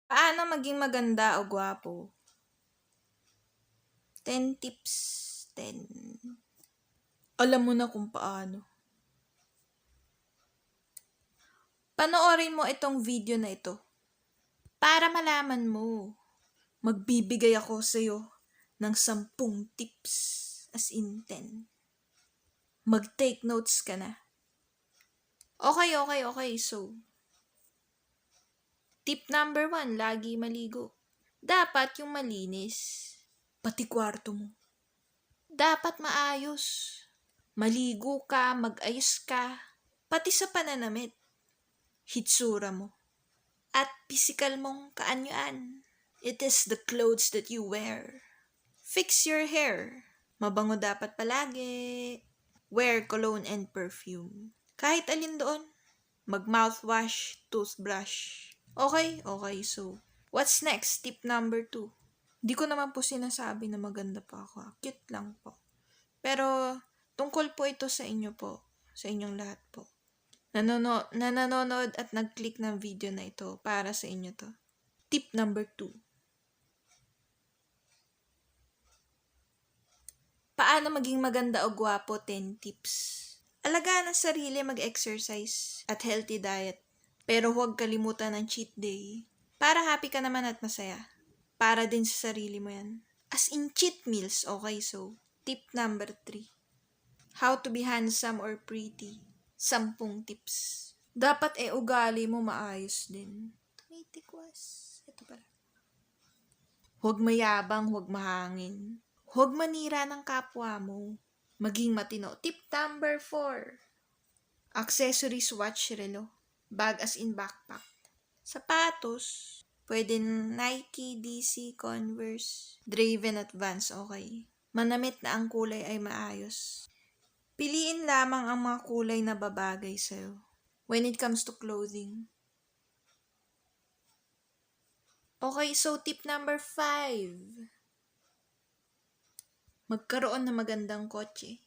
Paano maging maganda o gwapo? 10 tips, 10. Alam mo na kung paano. Panoorin mo itong video na ito para malaman mo. Magbibigay ako sa'yo ng 10 tips, as in 10. Mag-take notes ka na. Okay. So, tip number 1, lagi maligo. Dapat yung malinis. Pati kwarto mo. Dapat maayos. Maligo ka, mag-ayos ka. Pati sa pananamit. Hitsura mo. At physical mong kaanyuan. It is the clothes that you wear. Fix your hair. Mabango dapat palagi. Wear cologne and perfume. Kahit alin doon. Mag-mouthwash, toothbrush. Okay. So, what's next? Tip number 2. Di ko naman po sinasabi na maganda pa ako. Cute lang po. Pero, tungkol po ito sa inyo po. Sa inyong lahat po. Na nanonood at nag-click ng video na ito. Para sa inyo to. Tip number 2. Paano maging maganda o gwapo? 10 tips. Alagaan ang sarili, mag-exercise at healthy diet. Pero huwag kalimutan ang cheat day. Para happy ka naman at masaya. Para din sa sarili mo yan. As in cheat meals, okay? So, tip number 3. How to be handsome or pretty. 10 tips. Dapat ugali mo maayos din. Tumitikwas. Ito pala. Huwag mayabang, huwag mahangin. Huwag manira ng kapwa mo. Maging matino. Tip number 4. Accessories, watch, relo. Bag as in backpack. Sapatos. Pwede Nike, DC, Converse, Draven at Vans, okay. Manamit na ang kulay ay maayos. Piliin lamang ang mga kulay na babagay sa'yo when it comes to clothing. Okay, so tip number 5. Magkaroon ng magandang kotse.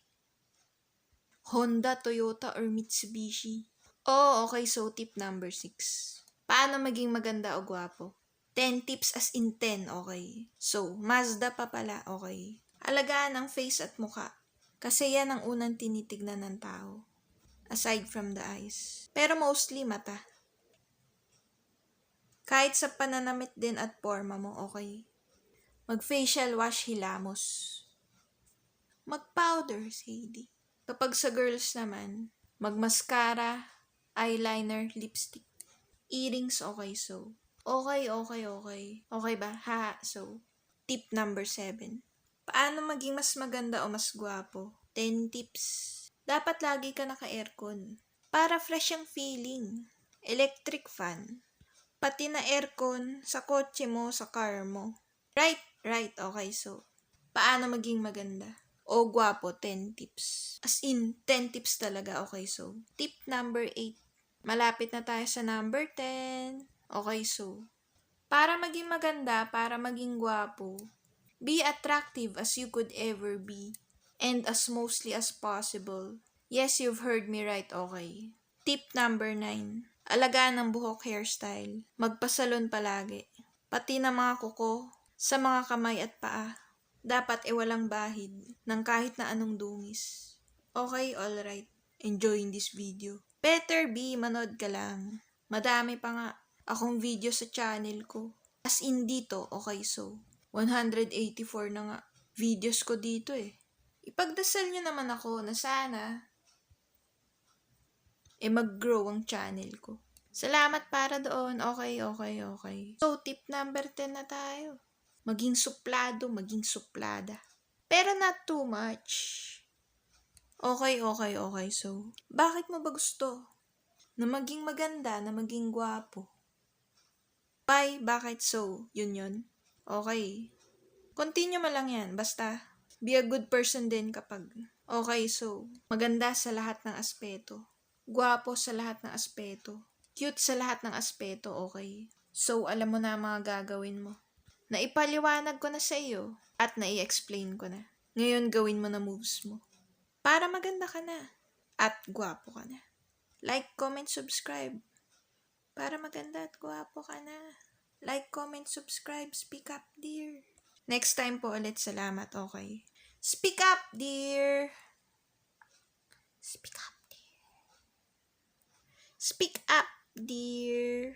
Honda, Toyota, or Mitsubishi. Okay, so tip number 6. Paano maging maganda o gwapo? 10 tips as in 10, okay. So, Mazda pa pala, okay. Alagaan ang face at muka. Kasi yan ang unang tinitignan ng tao. Aside from the eyes. Pero mostly mata. Kahit sa pananamit din at forma mo, okay. Mag-facial wash, hilamos. Mag-powder, Sadie. Kapag sa girls naman, mag-mascara, eyeliner, lipstick. Earrings, okay, so. Okay. Okay ba? Ha, so. Tip number 7. Paano maging mas maganda o mas gwapo? 10 tips. Dapat lagi ka naka-aircon. Para fresh ang feeling. Electric fan. Pati na aircon sa kotse mo, sa car mo. Right. Okay, so. Paano maging maganda? O gwapo, 10 tips. As in, 10 tips talaga. Okay, so. Tip number 8. Malapit na tayo sa number 10. Okay, so. Para maging maganda, para maging gwapo, be attractive as you could ever be. And as mostly as possible. Yes, you've heard me right, okay. Tip number 9. Alagaan ng buhok, hairstyle. Magpasalon palagi. Pati na mga kuko, sa mga kamay at paa. Dapat walang bahid ng kahit na anong dungis. Okay, alright. Enjoying this video. Better be, manood ka lang. Madami pa nga akong video sa channel ko. As in dito, okay, so 184 na nga videos ko dito eh. Ipagdasal nyo naman ako na sana mag-grow ang channel ko. Salamat para doon. Okay. So, tip number 10 na tayo. Maging suplado, maging suplada. Pero not too much. Okay. So, bakit mo ba gusto na maging maganda, na maging gwapo? Why? Bakit so? Yun. Okay. Continue mo lang yan. Basta, be a good person din kapag. Okay, so, maganda sa lahat ng aspeto. Gwapo sa lahat ng aspeto. Cute sa lahat ng aspeto, okay. So, alam mo na mga gagawin mo. Naipaliwanag ko na sa iyo at nai-explain ko na. Ngayon, gawin mo na moves mo. Para maganda ka na at gwapo ka na. Like, comment, subscribe. Para maganda at gwapo ka na. Like, comment, subscribe. Speak up, dear. Next time po ulit. Salamat, okay? Speak up, dear. Speak up, dear. Speak up, dear.